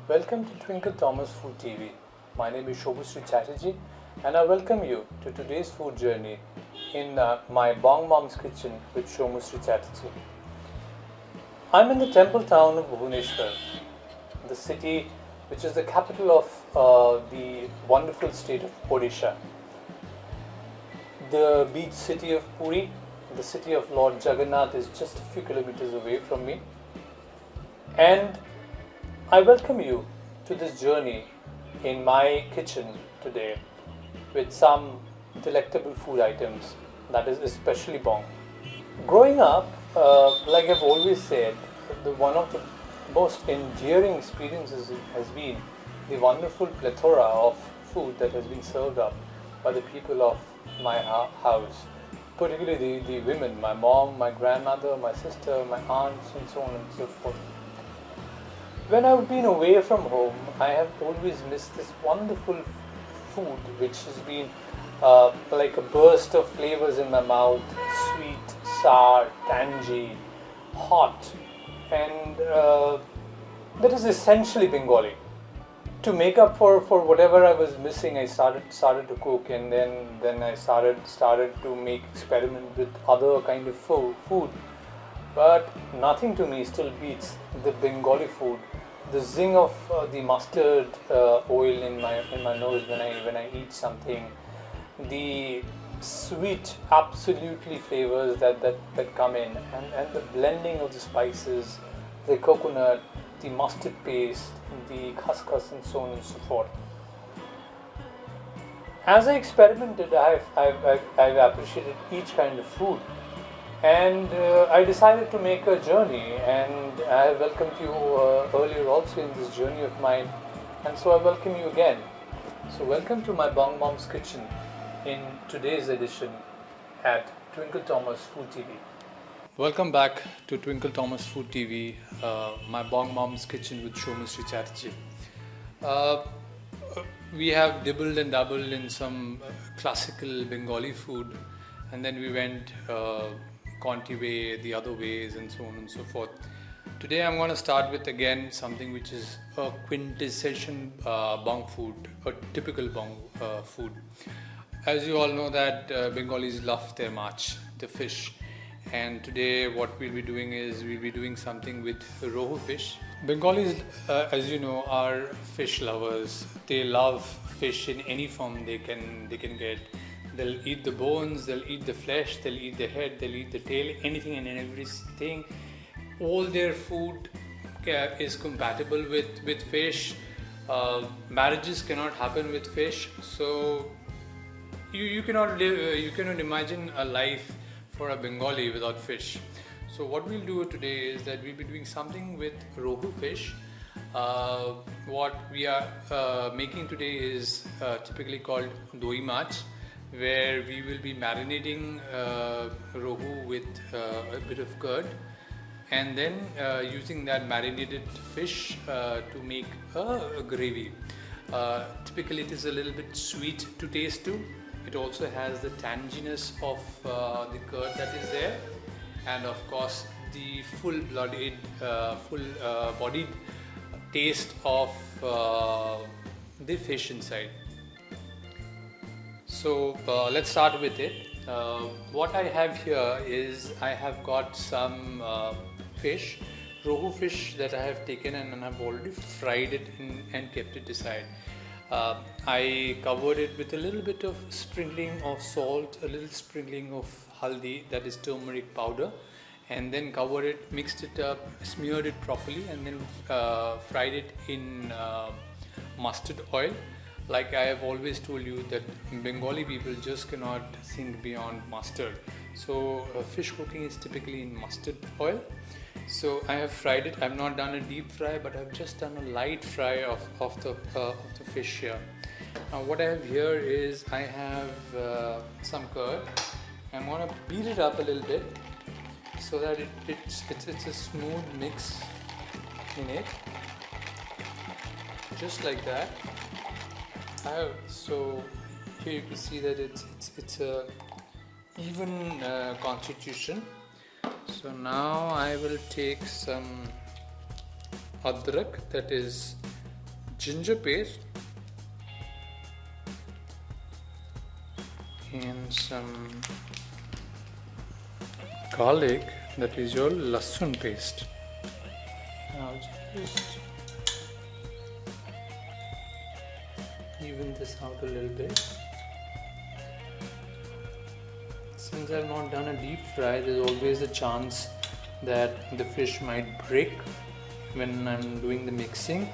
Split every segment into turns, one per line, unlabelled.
Welcome to Twinkle Thomas Food TV. My name is Soumyashree Chatterjee and I welcome you to today's food journey in my Bong Mom's kitchen with Soumyashree Chatterjee. I'm in the temple town of Bhubaneswar, the city which is the capital of the wonderful state of Odisha. The beach city of Puri, the city of Lord Jagannath, is just a few kilometers away from me. And I welcome you to this journey in my kitchen today with some delectable food items, that is especially bong. Growing up, like I've always said, one of the most endearing experiences has been the wonderful plethora of food that has been served up by the people of my house, particularly the women, my mom, my grandmother, my sister, my aunts, and so on and so forth. When I've been away from home, I have always missed this wonderful food which has been like a burst of flavors in my mouth: sweet, sour, tangy, hot, and that is essentially Bengali. To make up for whatever I was missing, I started to cook, and then I started to make experiment with other kind of food. But nothing to me still beats the Bengali food. The zing of the mustard oil in my nose when I eat something. The sweet, absolutely flavors that come in, and the blending of the spices, the coconut, the mustard paste, the khaskhas, and so on and so forth. As I experimented, I've appreciated each kind of food. And I decided to make a journey, and I welcomed you earlier also in this journey of mine, and so I welcome you again. So welcome to my Bong Mom's kitchen in today's edition at Twinkle Thomas Food TV. Welcome back to Twinkle Thomas Food TV, my Bong Mom's kitchen with Soumyashree Chatterjee. We have dibbled and dabbled in some classical Bengali food, and then we went Conti way, the other ways, and so on and so forth. Today I'm going to start with again something which is a quintessential bong food, a typical bong food. As you all know that Bengalis love their Mach, the fish, and today what we'll be doing is we'll be doing something with rohu fish. Bengalis, as you know, are fish lovers. They love fish in any form they can get. They'll eat the bones, they'll eat the flesh, they'll eat the head, they'll eat the tail, anything and everything. All their food is compatible with fish. Marriages cannot happen with fish, so you cannot live. You cannot imagine a life for a Bengali without fish. So what we'll do today is that we'll be doing something with rohu fish. What we are making today is typically called DOI MAACH, where we will be marinating rohu with a bit of curd, and then using that marinated fish to make a gravy. Typically it is a little bit sweet to taste to. It also has the tanginess of the curd that is there, and of course the full-bodied taste of the fish inside. So let's start with it. What I have here is I have got some fish, rohu fish, that I have taken and I've already fried it and kept it aside. I covered it with a little bit of sprinkling of salt, a little sprinkling of haldi, that is turmeric powder, and then covered it, mixed it up, smeared it properly, and then fried it in mustard oil. Like I have always told you that Bengali people just cannot think beyond mustard. So fish cooking is typically in mustard oil. So I have fried it. I have not done a deep fry, but I have just done a light fry of the fish here. Now what I have here is I have some curd. I'm going to beat it up a little bit so that it's a smooth mix in it, just like that. So here you can see that it's a even constitution. So now I will take some adrak, that is ginger paste and some garlic, that is your lasun paste. Now just even this out a little bit. Since I've not done a deep fry, there's always a chance that the fish might break when I'm doing the mixing,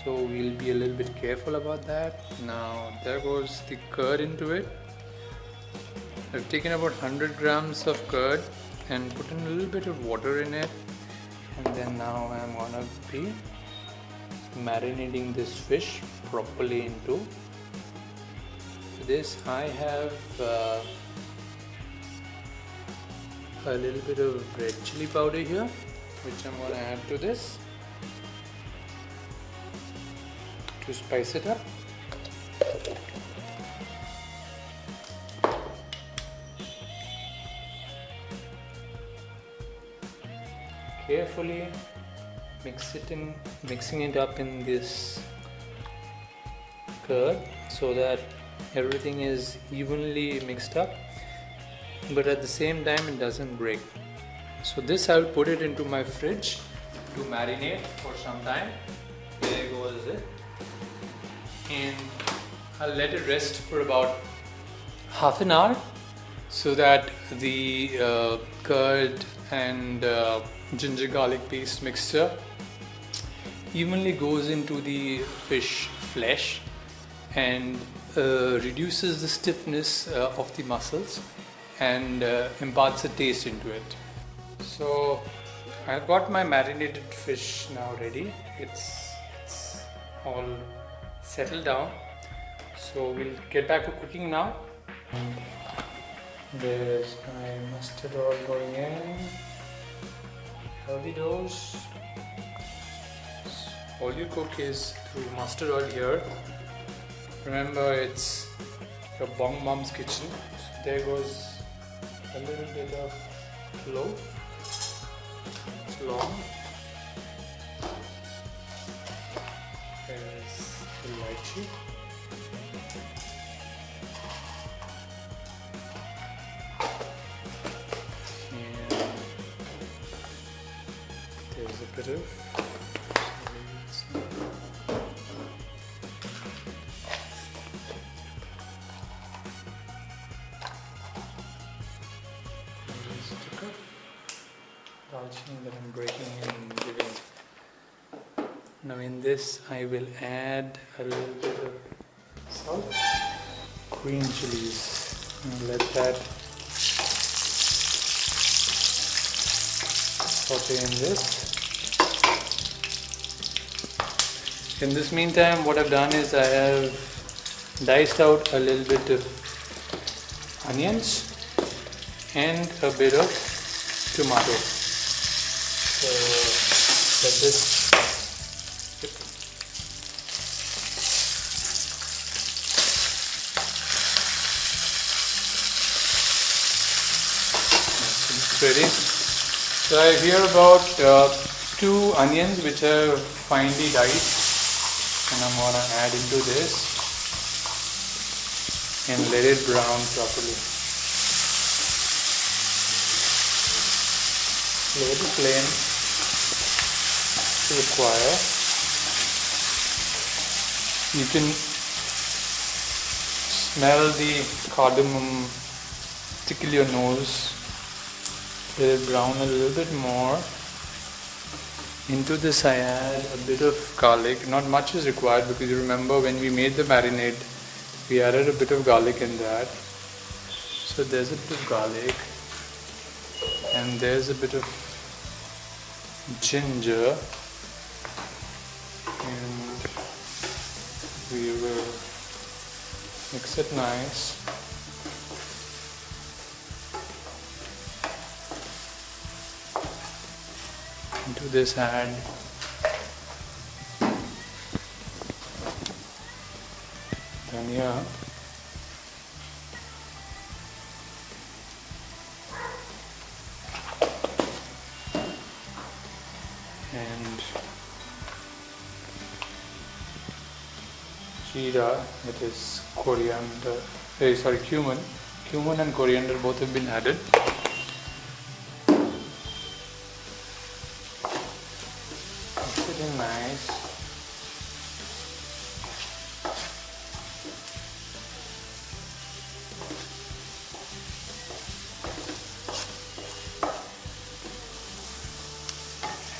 so we'll be a little bit careful about that. Now there goes the curd into it. I've taken about 100 grams of curd and put in a little bit of water in it, and then now I'm gonna be marinating this fish properly into this. I have a little bit of red chili powder here, which I'm gonna add to this to spice it up. Carefully mixing it up in this curd so that everything is evenly mixed up, but at the same time it doesn't break. So this I'll put it into my fridge to marinate for some time. There goes it, and I'll let it rest for about half an hour so that the curd and ginger garlic paste mixture evenly goes into the fish flesh and reduces the stiffness of the muscles and imparts a taste into it. So I've got my marinated fish now ready. It's all settled down, so we'll get back to cooking now. There's my mustard oil going in. Healthy dose. All you cook is through mustard oil here. Remember, it's your bong mom's kitchen. So there goes a little bit of clove. It's long. There's the lychee. There's a bit of darshan that I'm breaking and giving. Now in this I will add a little bit of salt, green chilies, and let that saute in this. In this meantime, what I've done is I have diced out a little bit of onions and a bit of tomato. So let this ready. So I have here about 2 onions which are finely diced, and I'm going to add into this and let it brown properly. Lower the flame to require. You can smell the cardamom tickle your nose. Let it brown a little bit more. Into this I add a bit of garlic. Not much is required because you remember when we made the marinade, we added a bit of garlic in that. So there's a bit of garlic and there's a bit of ginger, and we will mix it nice. Into this add dhania, and jeera, it is coriander, cumin. Cumin and coriander both have been added. Mix it in nice.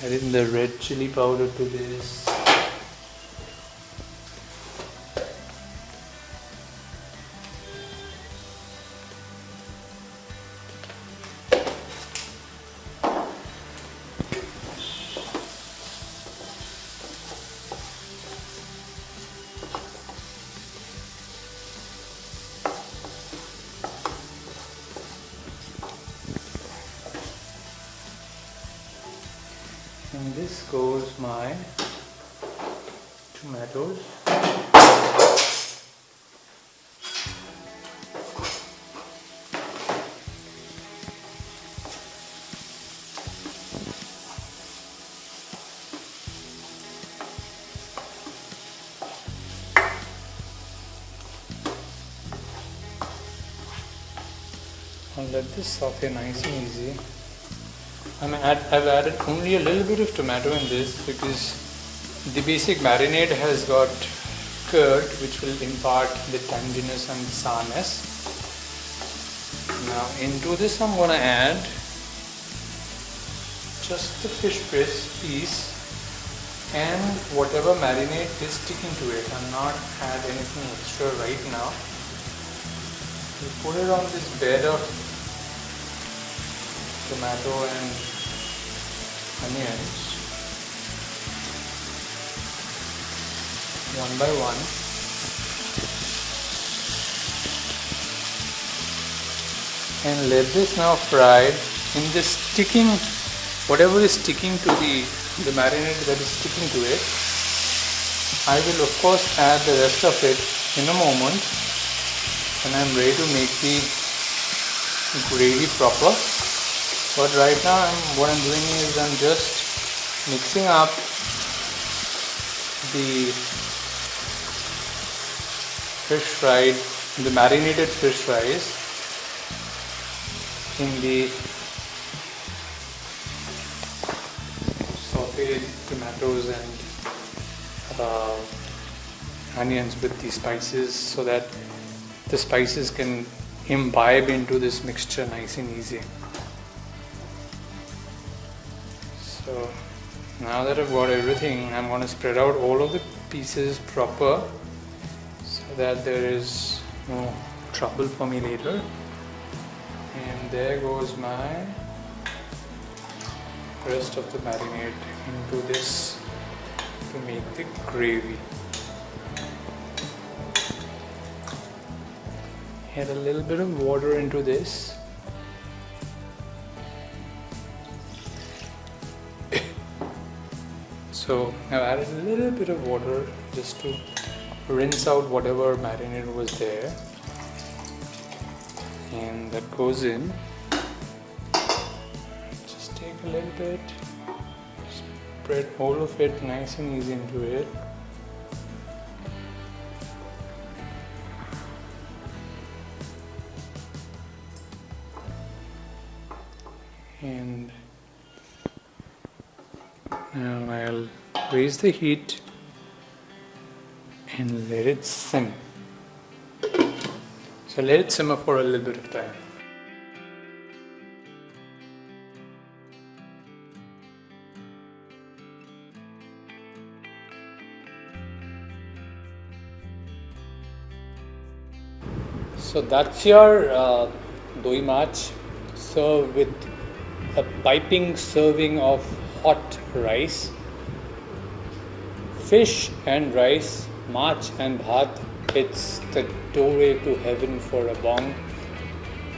Add in the red chili powder to this. And this goes my tomatoes. I'll let this saute nice and easy. I've added only a little bit of tomato in this because the basic marinade has got curd, which will impart the tanginess and sourness. Now into this I'm going to add just the fish piece and whatever marinade is sticking to it. I'm not add anything extra right now. We put it on this bed of tomato and onions one by one. And let this now fry in this sticking, whatever is sticking to the marinade that is sticking to it. I will of course add the rest of it in a moment when I am ready to make the gravy proper. But right now what I'm doing is I'm just mixing up the the marinated fish fries in the sauteed tomatoes and onions with the spices, so that the spices can imbibe into this mixture nice and easy. So now that I've got everything, I'm going to spread out all of the pieces proper so that there is no trouble for me later. And there goes my rest of the marinade into this to make the gravy. Add a little bit of water into this. So I've added a little bit of water just to rinse out whatever marinade was there, and that goes in. Just take a little bit, spread all of it nice and easy into it. And now I'll raise the heat and let it simmer. So let it simmer for a little bit of time. So that's your DOI MAACH. Serve with a piping serving of hot rice. Fish and rice, MAACH and bhat, it's the doorway to heaven for a bong.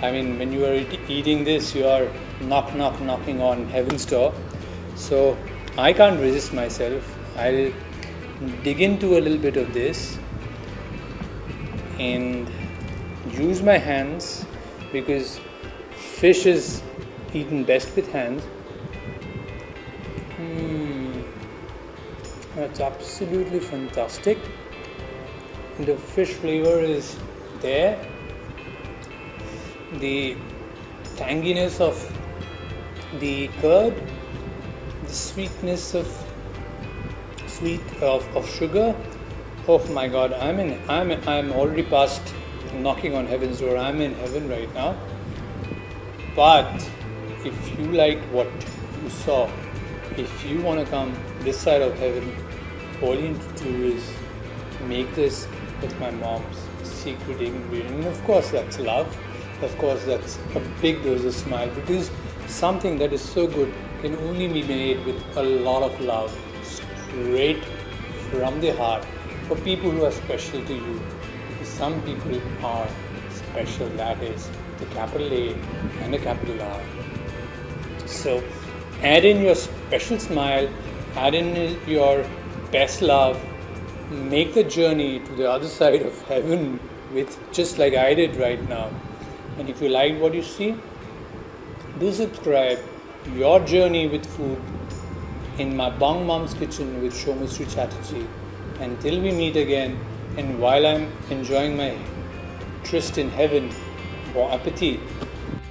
I mean, when you are eating this, you are knocking on heaven's door. So I can't resist myself. I'll dig into a little bit of this and use my hands, because fish is eaten best with hands. That's absolutely fantastic. The fish flavor is there. The tanginess of the curd, the sweetness of sugar. Oh my God, I'm already past knocking on heaven's door. I'm in heaven right now. But if you liked what you saw, if you want to come this side of heaven, all you need to do is make this with my mom's secret ingredient. And of course that's love. Of course that's a big dose of smile, because something that is so good can only be made with a lot of love, straight from the heart, for people who are special to you. Some people are special, that is the capital A and the capital R. So add in your special smile, add in your best love, make the journey to the other side of heaven with just like I did right now. And if you liked what you see, do subscribe. Your journey with food in my Bang Mom's kitchen with Soumyashree Chatterjee. Until we meet again, and while I'm enjoying my tryst in heaven, bon appetit.